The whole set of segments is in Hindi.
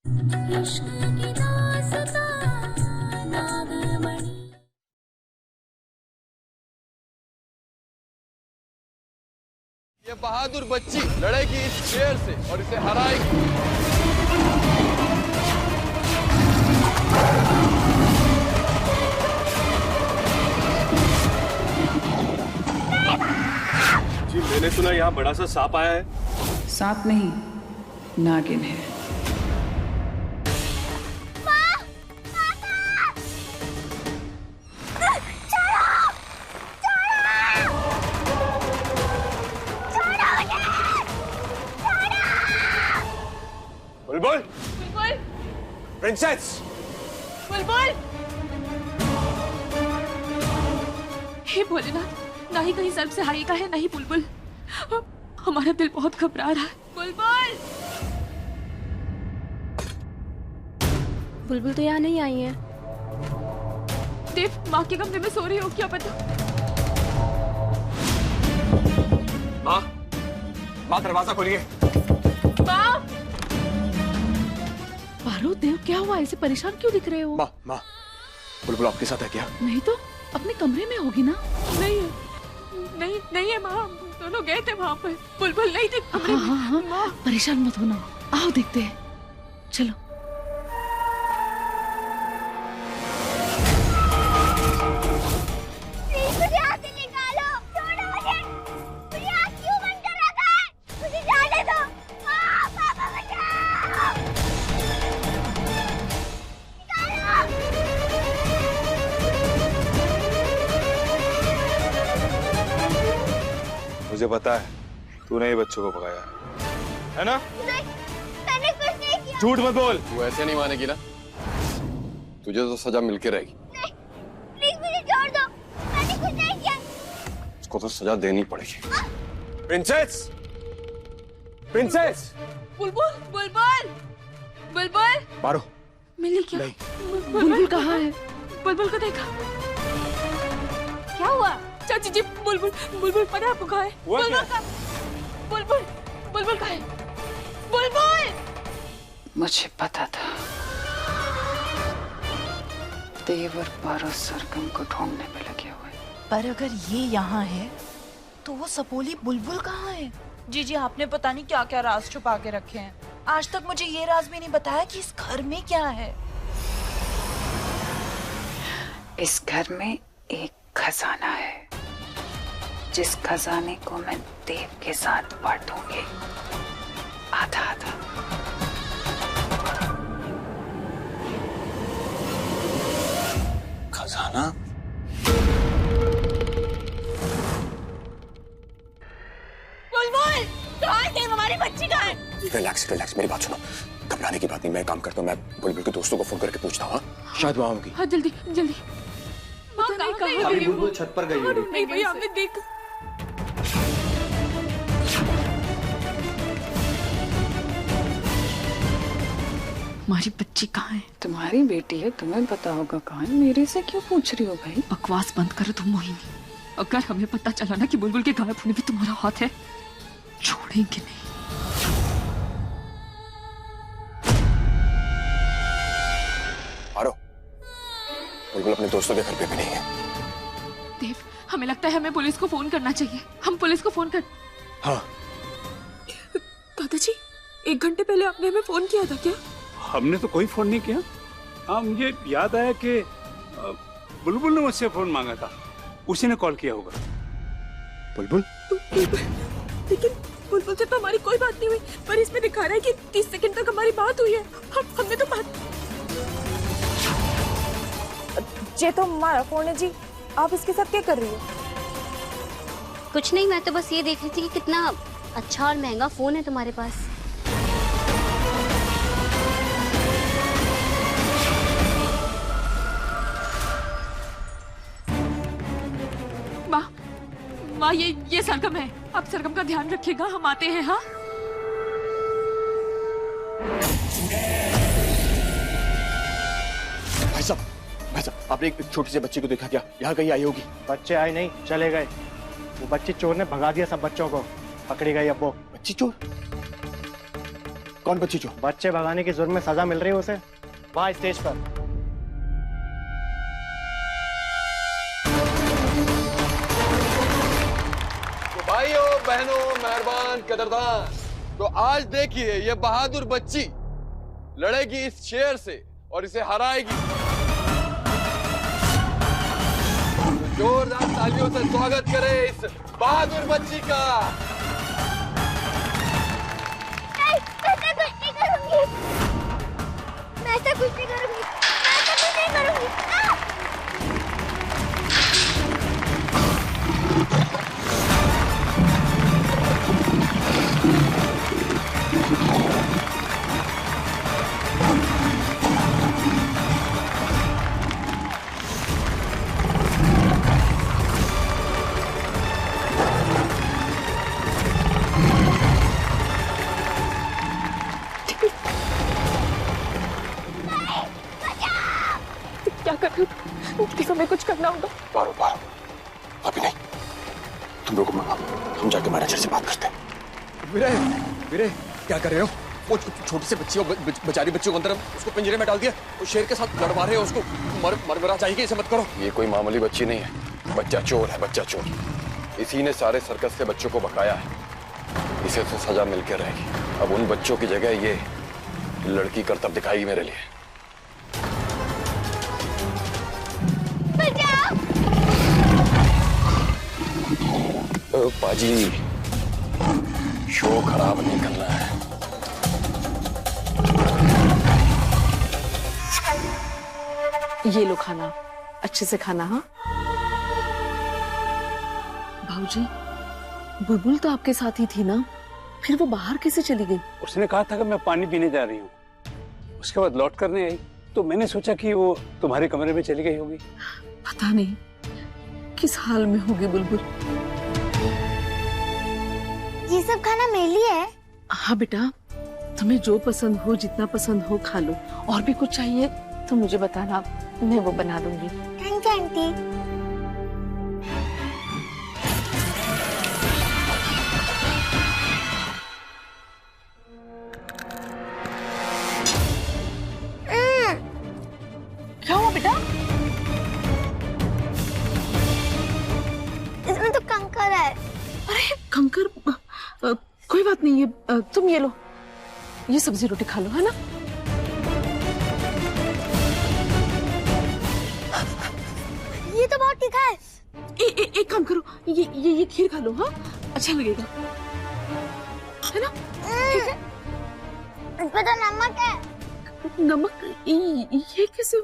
ये बहादुर बच्ची लड़ेगी इस शेर से और इसे हराएगी। जी मैंने सुना यहाँ बड़ा सा सांप आया है। सांप नहीं, नागिन है। बुलबुल, बुलबुल, प्रिंसेस, बुलबुल। हे भोलेनाथ, ना ही कहीं सर्प से हाई का है, ना ही बुलबुल। हमारा दिल बहुत घबरा रहा है। बुलबुल, बुलबुल तो यहाँ नहीं आई है। देव, माँ के कमरे में सो रही हो, क्या पता। माँ दरवाजा खोलिए। माँ, पारो, देव क्या हुआ? ऐसे परेशान क्यों दिख रहे हो? माँ, बुलबुल आपके साथ है क्या? नहीं तो अपने कमरे में होगी ना। नहीं है, नहीं है माँ, दोनों गए थे वहाँ पर। बुलबुल नहीं थी कमरे में। हाँ, माँ, परेशान मत होना, आओ देखते हैं। चलो। मुझे पता है तूने ही बच्चों को भगाया है ना? मैंने कुछ नहीं किया। झूठ मत बोल। तू ऐसे नहीं मानेगी ना, तुझे तो सजा मिलके रहेगी। नहीं, प्लीज मुझे छोड़ दो, मैंने कुछ नहीं किया। इसको तो सजा देनी पड़ेगी। Princess, princess. बुलबुल, बुलबुल, बुलबुल। मारो। मिली क्या? बुलबुल कहाँ है? बुलबुल को देखा। क्या हुआ? चाची जी, बुलबुल, बुलबुल पता है आपको कहाँ है? बुलबुल का, बुलबुल, बुलबुल कहाँ है? बुलबुल! मुझे पता था देव और पारो सरगम को ढूंढने में लगे हुए। पर अगर ये यहाँ है तो वो सपोली बुलबुल कहाँ है? जी, आपने पता नहीं क्या क्या राज छुपा के रखे हैं। आज तक मुझे ये राज भी नहीं बताया कि इस घर में क्या है। इस घर में एक खजाना है, जिस खजाने को मैं देव के साथ बांटूंगी, आधा आधा। खजाना? बुलबुल, कहाँ है देव? हमारी बच्ची कहाँ है? रिलैक्स, मेरी बात सुनो। घबराने की बात नहीं, मैं काम करता हूँ, मैं बुलबुल के दोस्तों को फोन करके पूछता हूँ। शायद वहाँ होगी। हाँ, जल्दी जल्दी। माँ कहाँ गई? बुलबुल छत पर गई होगी। नहीं भैया, आपने देखा? हमारी बच्ची कहाँ है? तुम्हारी बेटी है, तुम्हें पता होगा कहाँ है। मेरे से क्यों पूछ रही हो भाई? बकवास बंद करो तुम मोहिनी। अगर हमें पता चला ना कि बुलबुल के गायब होने में तुम्हारा हाथ है, छोड़ेंगे नहीं। मारो। बुलबुल अपने दोस्तों के घर पे भी नहीं है। देव, हमें लगता है हमें पुलिस को फोन करना चाहिए। हम पुलिस को फोन कर। हाँ। दादाजी, 1 घंटे पहले आपने हमें फोन किया था क्या? हमने तो कोई फोन नहीं किया। हाँ, मुझे याद आया कि बुलबुल ने मुझसे फोन मांगा था, उसी ने कॉल किया होगा। बुलबुल? लेकिन बुलबुल से तो हमारी कोई बात नहीं हुई, पर इसमें दिखा रहा है कि 30 सेकंड तक हमारी बात हुई है। हमने तो बात। ये तो हमारा फोन है जी, आप इसके साथ क्या कर रही हो? कुछ नहीं, मैं तो बस ये देख रही थी कि कितना अच्छा और महंगा फोन है तुम्हारे पास। माँ, ये सरगम है। आप सरगम का ध्यान रखिएगा, हम आते हैं। हाँ, भाई साहब, आपने एक छोटी सी बच्ची को देखा क्या? यहाँ कहीं आई होगी। बच्चे आए नहीं, चले गए। वो बच्ची चोर ने भगा दिया सब बच्चों को, पकड़ी गई अब वो। बच्ची चोर? कौन बच्ची जो? बच्चे भगाने की जुर्म में सजा मिल रही है उसे वहाँ स्टेज पर। तो भाइयों बहनों मेहरबान कदरदान, तो आज देखिए ये बहादुर बच्ची लड़ेगी इस शेर से और इसे हराएगी। तो जोरदार तालियों से स्वागत करें इस बहादुर बच्ची का। मैं ऐसा कुछ नहीं करूंगी, मैं ऐसा कुछ नहीं करूंगी। हमें कुछ करना होगा। पारो पारो, अभी नहीं, तुम लोगों हम जाके मैनेजर से बात करते हैं। विरे, विरे, क्या कर रहे हो? वो छोटी सी बच्ची, बेचारी बच्ची को अंदर उसको पिंजरे में डाल दिया, वो शेर के साथ लड़वा रहे हो उसको, मरमरा चाहिए, इसे मत करो। ये कोई मामूली बच्ची नहीं है, बच्चा चोर है, बच्चा चोर। इसी ने सारे सर्कस के बच्चों को भगाया है, इसे तो सजा मिलकर रहेगी। अब उन बच्चों की जगह ये लड़की करतब दिखाएगी मेरे लिए। पाजी, शो खराब नहीं करना है। ये लो खाना, अच्छे से खाना। हाँ भाऊजी, बुलबुल तो आपके साथ ही थी ना, फिर वो बाहर कैसे चली गई? उसने कहा था कि मैं पानी पीने जा रही हूँ, उसके बाद लौट करने आई, तो मैंने सोचा कि वो तुम्हारे कमरे में चली गई होगी। पता नहीं किस हाल में होगी बुलबुल। ये सब खाना मेरे लिए है? हाँ बेटा, तुम्हें जो पसंद हो, जितना पसंद हो खा लो। और भी कुछ चाहिए तो मुझे बताना, मैं वो बना दूंगी। Thank you aunty. क्या हुआ बेटा? इसमें तो कंकर है। अरे कंकर, कोई बात नहीं है, तुम ये लो, ये सब्जी रोटी खा लो, है ना? ये तो बहुत तीखा है। एक काम करो, ये खीर खा लो। हाँ, अच्छा लगेगा, है ना? इसमें तो नमक है। नमक? ये कैसे?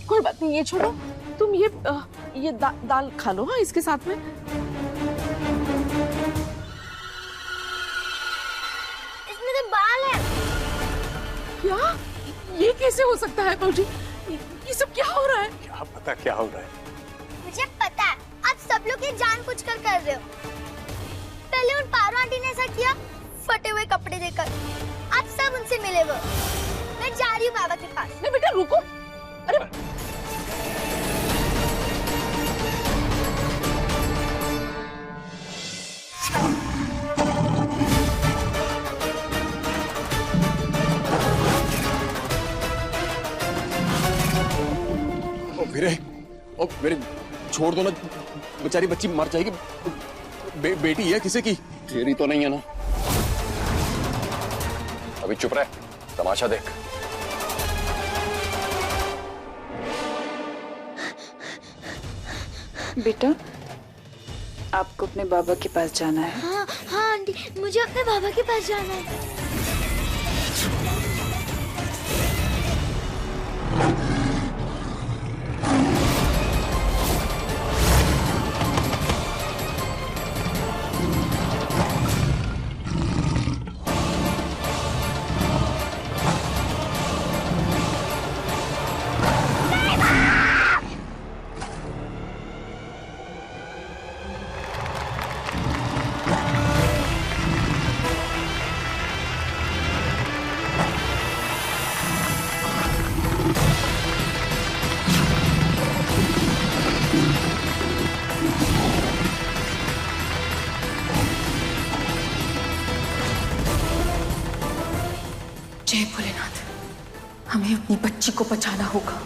कोई बात नहीं, ये छोड़ो, तुम ये दाल खा लो। हाँ, इसके साथ में। इसमें तो बाल है। क्या? ये कैसे हो सकता है बाबूजी? ये सब क्या हो रहा है? क्या पता क्या हो रहा है? मुझे पता है, आप सब लोग ये जानबूझकर कर रहे हो। पहले उन पारो आंटी ने ऐसा किया, फटे हुए कपड़े देकर। आप सब उनसे मिले वो। मैं जा रही हूँ बाबा के पास। नहीं बेटा, रुको। अरे ओ मेरे छोड़ दो ना, बेचारी बच्ची मर जाएगी। बेटी है किसी की, तेरी तो नहीं है ना। अभी चुप रहे, तमाशा देख। बेटा, आपको अपने बाबा के पास जाना है। हाँ हाँ आंटी, मुझे अपने बाबा के पास जाना है। जय भोलेनाथ, हमें अपनी बच्ची को बचाना होगा।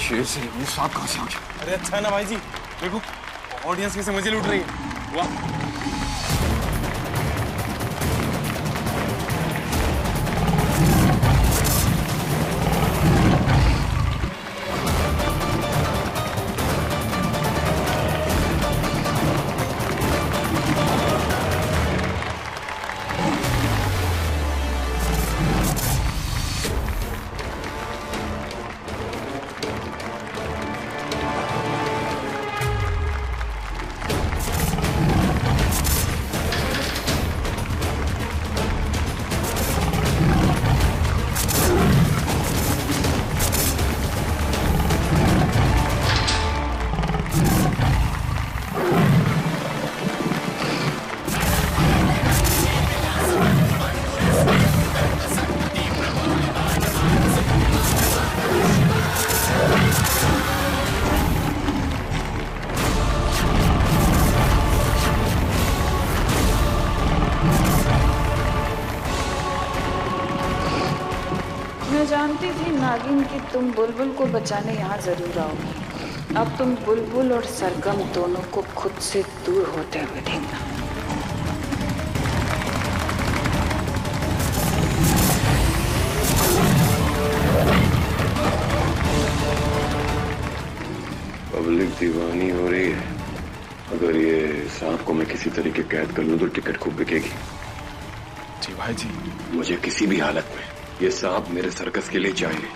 शेर से ये सांप कहाँ से आ गया? अरे अच्छा है ना भाई जी, देखो ऑडियंस कैसे मजे लूट रही है। वाह। मैं जानती थी नागिन कि तुम बुलबुल को बचाने यहाँ जरूर आओगे। अब तुम बुलबुल और सरगम दोनों को खुद से दूर होते हुए देखना। पब्लिक दीवानी हो रही है। अगर ये सांप को मैं किसी तरीके कैद कर लूं तो टिकट खूब बिकेगी। जी भाई जी, मुझे किसी भी हालत में ये सांप मेरे सर्कस के लिए चाहिए।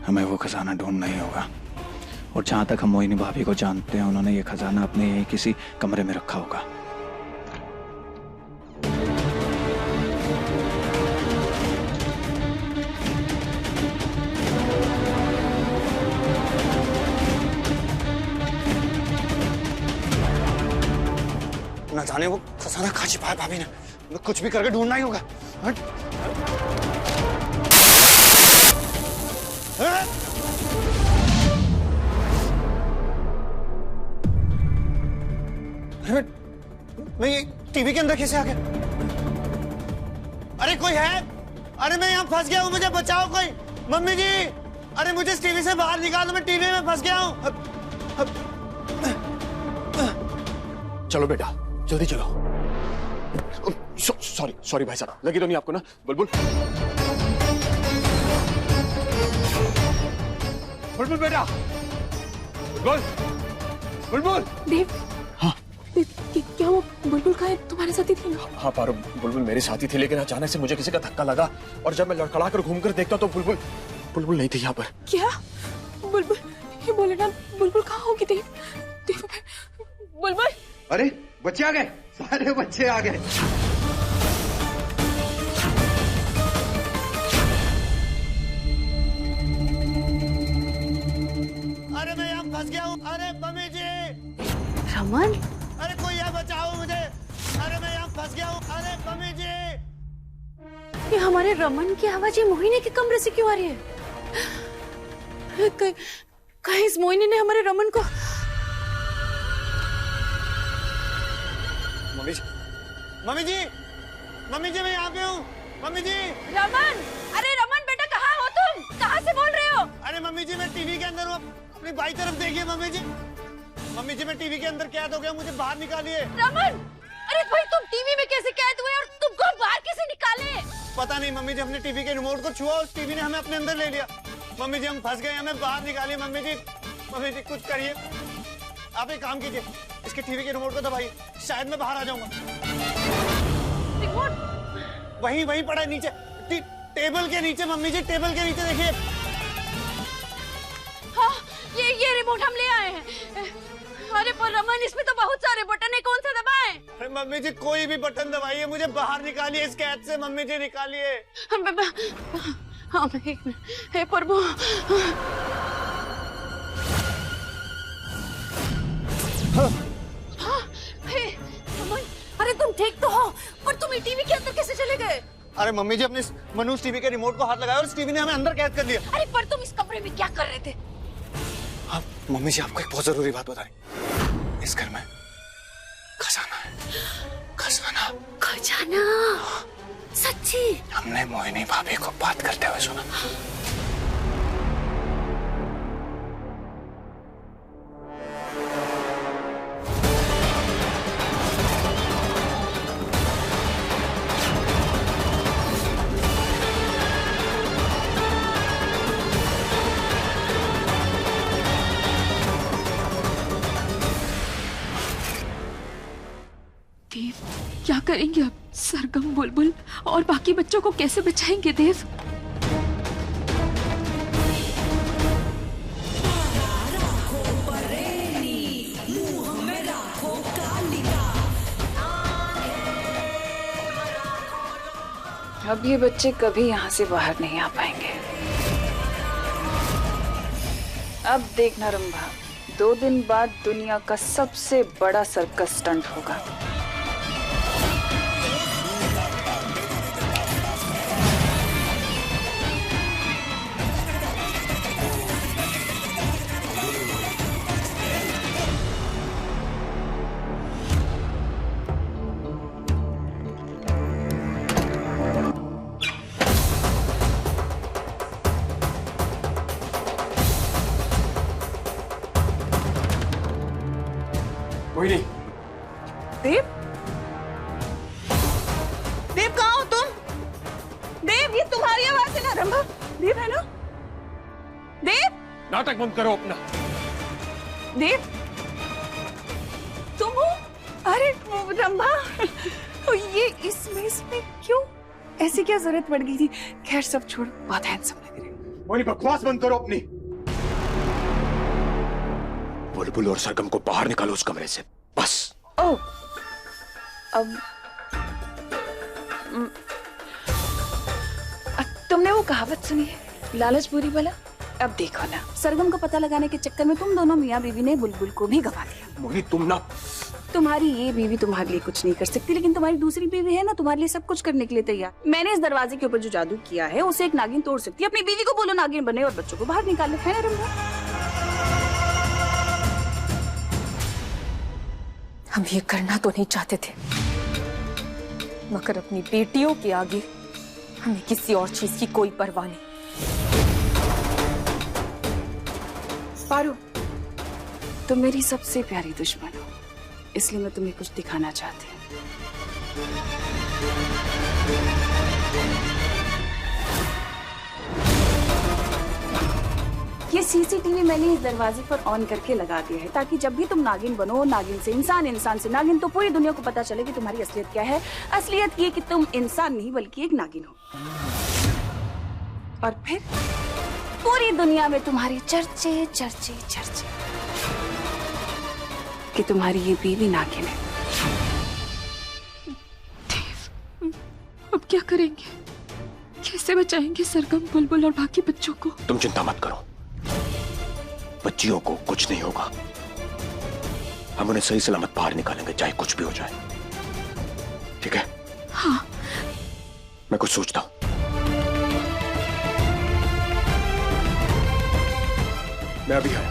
हमें वो खजाना ढूंढना ही होगा। और जहां तक हम मोहिनी भाभी को जानते हैं, उन्होंने ये खजाना अपने यहीं किसी कमरे में रखा होगा। ना जाने वो खजाना कहाँ छिपाया भाभी ने। कुछ भी करके ढूंढना ही होगा। हट। मैं ये टीवी के अंदर कैसे आ गया? अरे कोई है? अरे मैं यहाँ फंस गया हूँ, मुझे बचाओ कोई। मम्मी जी, अरे मुझे इस टीवी से बाहर निकालो, मैं टीवी में फंस गया हूँ। चलो बेटा, जल्दी चलो। सॉरी सॉरी भाई साहब, लगी तो नहीं आपको ना? बुलबुल बुलबुल बेटा, बुलबुल बुलबुल। देव, हाँ क्या वो बुलबुल का है तुम्हारे साथी थी ना? हाँ पारो, बुलबुल मेरे साथी थी, लेकिन अचानक से मुझे किसी का धक्का लगा और जब मैं लड़खड़ा कर घूम कर देखता तो बुलबुल बुलबुल नहीं थी यहाँ पर। क्या बुलबुल? ये बोले ना, बुलबुल कहाँ होगी? देव, देव बुलबुल। अरे बच्चे आ गए, सारे बच्चे आ गए। अरे मैं यहाँ फंस गया हूँ। अरे मम्मी जी, रमन, अरे कोई यहाँ बचाओ मुझे। अरे मैं यहाँ फंस गया हूँ। अरे मम्मी जी। ये हमारे रमन की आवाज ये मोहिनी के कमरे से क्यों आ रही है? कहीं इस मोहिनी ने हमारे रमन को। मम्मी जी, मम्मी जी, मम्मी जी, मैं यहाँ पे हूँ। मम्मी जी। रमन, अरे रमन बेटा, कहाँ हो तुम? कहाँ से बोल रहे हो? अरे मम्मी जी, मैं टीवी के अंदर हूँ, अपनी बाई तरफ देखिए। मम्मी जी, मम्मी जी, मैं टीवी के अंदर कैद हो गया, मुझे बाहर निकालिए। रमन, अरे भाई तुम टीवी में कैसे कैद हुए और तुमको बाहर कैसे निकाले? पता नहीं मम्मी जी, हमने टीवी के रिमोट को छुआ, उस टीवी ने हमें अपने अंदर ले लिया। मम्मी जी, हम फंस गए, हमें बाहर निकालिए। मम्मी जी, कुछ करिए। आप एक काम कीजिए, इसके टीवी के रिमोट को दबाइए, शायद मैं बाहर आ जाऊंगा। रिमोट वहीं वहीं पड़ा है नीचे, टेबल के नीचे मम्मी जी, टेबल के नीचे देखिए। हाँ, ये रिमोट हम ले आए हैं। अरे पर रमन, इसमें तो बहुत सारे बटन है, कौन सा दबाएं? अरे मम्मी जी कोई भी बटन दबाइए, मुझे बाहर निकालिए इस कैद से, मम्मी जी निकालिए। हाँ एक मिनट प्रभु। अरे तुम ठीक तो हो, पर तुम टीवी के अंदर कैसे चले गए? अरे मम्मी जी, अपने मनोज टीवी के रिमोट को हाथ लगाया और इस टीवी ने हमें अंदर कैद कर दिया। अरे पर तुम इस कमरे में क्या कर रहे थे? हाँ मम्मी जी, आपको एक बहुत जरूरी बात बता रही, इस घर में खजाना है। खजाना। खजाना? सच्ची? हमने मोहिनी भाभी को बात करते हुए सुना। देव, क्या करेंगे अब? सरगम, बुलबुल और बाकी बच्चों को कैसे बचाएंगे देव? अब ये बच्चे कभी यहाँ से बाहर नहीं आ पाएंगे। अब देखना रंभा, 2 दिन बाद दुनिया का सबसे बड़ा सर्कस स्टंट होगा। मोहिनी। देव? देव कहाँ हो तुम? देव, ये तुम्हारी आवाज है ना? रंभा, देव है ना? देव? नाटक बंद करो अपना। देव, तुम हो? अरे रंभा, ये इसमें क्यों? ऐसी क्या जरूरत पड़ गई थी? खैर सब छोड़, बहुत हैंडसम लग रहे हैं। मोहिनी बकवास बंद करो अपनी। बुलबुल और सरगम को बाहर निकालो उस कमरे से, बस। ओह, अब तुमने वो कहावत सुनी है, लालच बुरी बला? अब देखो ना, सरगम को पता लगाने के चक्कर में तुम दोनों मियाँ बीवी ने बुलबुल को भी गवा दिया। मोहिनी तुम ना, तुम्हारी ये बीवी तुम्हारे लिए कुछ नहीं कर सकती, लेकिन तुम्हारी दूसरी बीवी है ना, तुम्हारे लिए सब कुछ करने के लिए तैयार। मैंने इस दरवाजे के ऊपर जो जादू किया है, उसे एक नागिन तोड़ सकती है। अपनी बीवी को बोलो नागिन बने और बच्चों को बाहर निकाले, है ना रंभा? हम ये करना तो नहीं चाहते थे, मगर अपनी बेटियों के आगे हमें किसी और चीज की कोई परवाह नहीं। पारू, तुम मेरी सबसे प्यारी दुश्मन हो, इसलिए मैं तुम्हें कुछ दिखाना चाहती हूँ। ये सीसीटीवी मैंने इस दरवाजे पर ऑन करके लगा दिया है, ताकि जब भी तुम नागिन बनो, नागिन से इंसान, इंसान से नागिन, तो पूरी दुनिया को पता चले कि तुम्हारी असलियत क्या है। असलियत ये कि तुम इंसान नहीं बल्कि एक नागिन हो, और फिर पूरी दुनिया में तुम्हारी चर्चे चर्चे चर्चे कि तुम्हारी ये बीवी नागिन है। देव, अब क्या करेंगे? कैसे बचाएंगे सरगम, बुलबुल और बाकी बच्चों को? तुम चिंता मत करो, बच्चियों को कुछ नहीं होगा। हम उन्हें सही सलामत बाहर निकालेंगे, चाहे कुछ भी हो जाए। ठीक है? हाँ। मैं कुछ सोचता हूं। मैं अभी आया।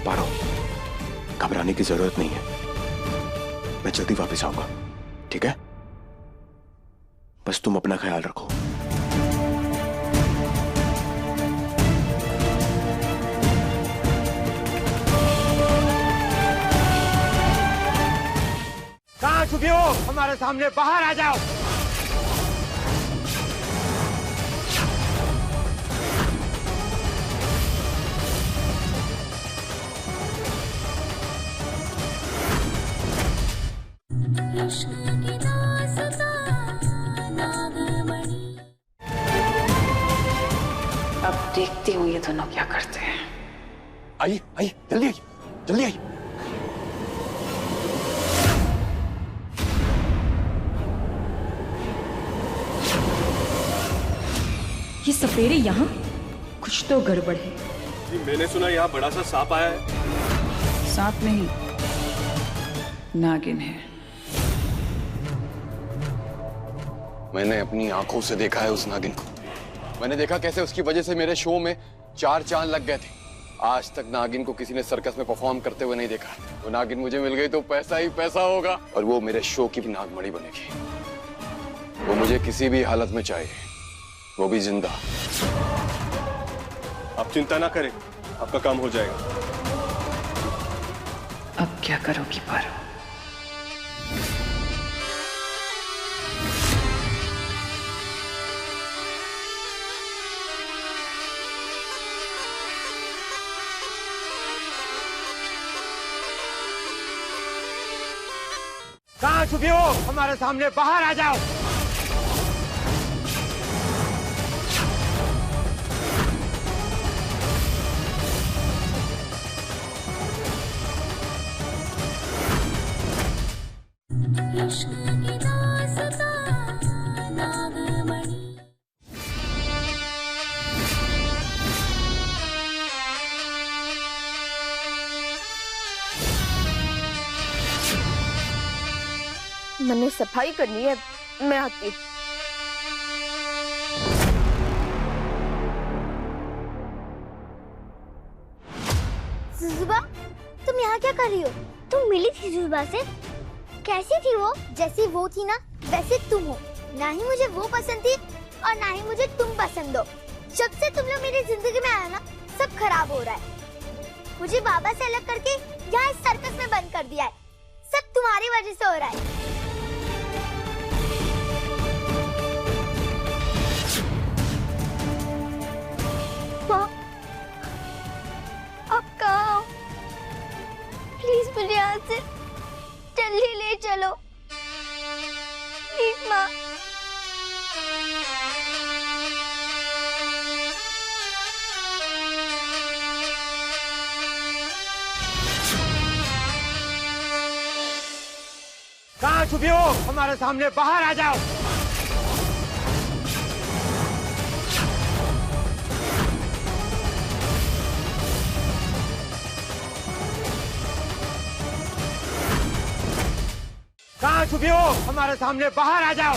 पारो, घबराने की जरूरत नहीं है, मैं जल्दी वापस आऊंगा। ठीक है? बस तुम अपना ख्याल रखो। कहाँ छुपे हो? हमारे सामने बाहर आ जाओ। अब देखती हूँ ये दोनों क्या करते हैं। आइए आइए, जल्दी आइए, जल्दी आइए। ये सपेरे यहाँ, कुछ तो गड़बड़ है। जी मैंने सुना यहाँ बड़ा सा सांप आया है। सांप नहीं, नागिन है। मैंने अपनी आंखों से देखा है उस नागिन को। मैंने देखा कैसे उसकी वजह से मेरे शो में 4 चांद लग गए थे। आज तक नागिन को किसी ने सर्कस में परफॉर्म करते हुए नहीं देखा। वो नागिन मुझे मिल गई तो पैसा ही पैसा होगा, और वो मेरे शो की भी नागमणि बनेगी। वो मुझे किसी भी हालत में चाहिए, वो भी जिंदा। आप चिंता ना करें, आपका काम हो जाएगा। अब क्या करोगी पारो? कहाँ छुपी हो? हमारे सामने बाहर आ जाओ। मैंने सफाई करनी है, मैं आती हूँ। जुजुबा, तुम यहाँ क्या कर रही हो? तुम मिली थी जुजुबा से? कैसी थी वो? जैसी वो थी ना, वैसे तुम हो। ना ही मुझे वो पसंद थी और ना ही मुझे तुम पसंद हो। जब से तुम लोग मेरी जिंदगी में आया ना, सब खराब हो रहा है। मुझे बाबा से अलग करके यहाँ इस सर्कस में बंद कर दिया है। सब तुम्हारी वजह से हो रहा है। अब कहाँ हो? प्लीज मुझे यहाँ से जल्दी ले चलो। प्लीज माँ। कहाँ छुपी हो? हमारे सामने बाहर आ जाओ। कहाँ छुपी हो? हमारे सामने बाहर आ जाओ।